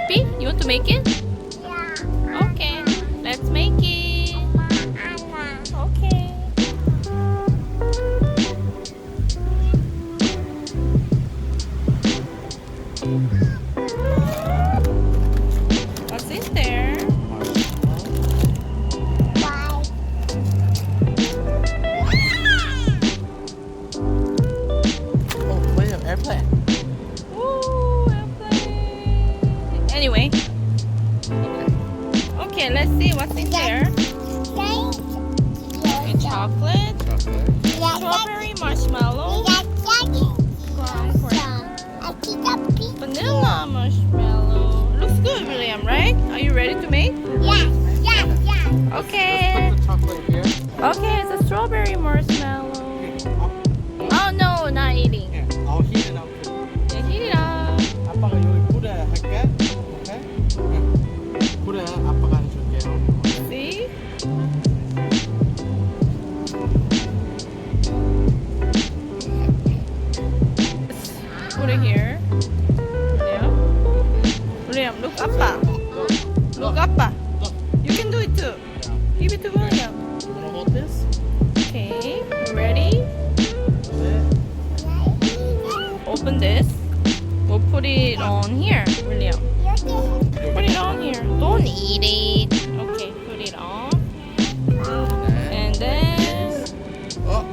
happy? You want to make it? Yeah. Okay, let's make it. Okay. What's in there? Why? Oh, wait, an airplane. Ooh, airplane. Anyway. Okay, let's see what's in there. Okay, chocolate, strawberry, marshmallow, graham cracker, vanilla marshmallow. Looks good, William, right? Are you ready to make? Okay. Let's put the chocolate here. Okay, it's a strawberry marshmallow. Oh no, not eating. Here, I'll heat it up too. Yeah, heat it up. 아빠가 여기 불에 할게. 오케이? 응. 불에 아빠가 해줄게요. See? Put it here. William, look up. Look up. You can do it too. Give it to William. You wanna hold this? Okay, ready? Open this. We'll put it on here, William. Put it on here. Don't eat it. Okay, put it on. And then Oh,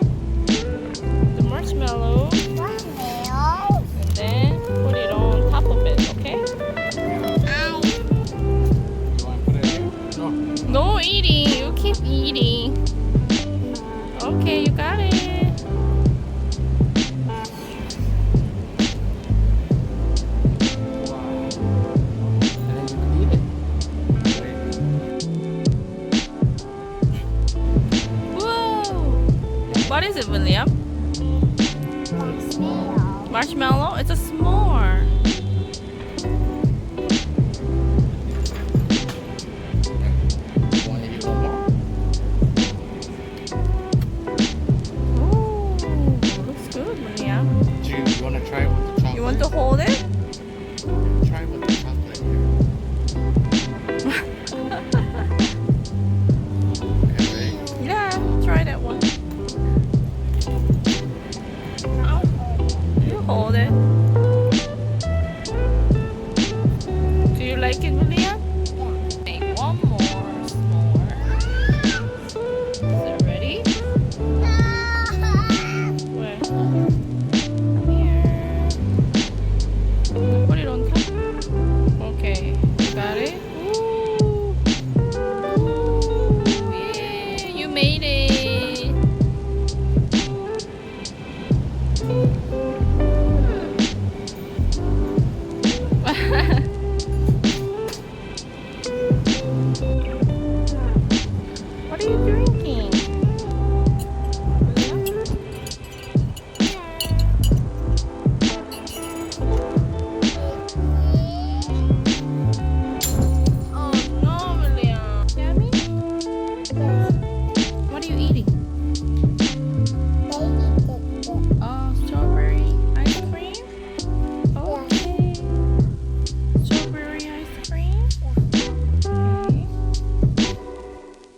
the marshmallow. And then put it on top of it, okay? you wanna put it here? No. No eating. You keep eating. Okay, you got it. Wow. And then you can eat it. Whoa! What is it, William? Marshmallow? It's a s'more. Wanna eat one more? Ooh, looks good, William. Do you wanna try it with the chocolate? You want to hold it? Try it with the chocolate here. Okay, ready? Yeah, try that one. You hold it.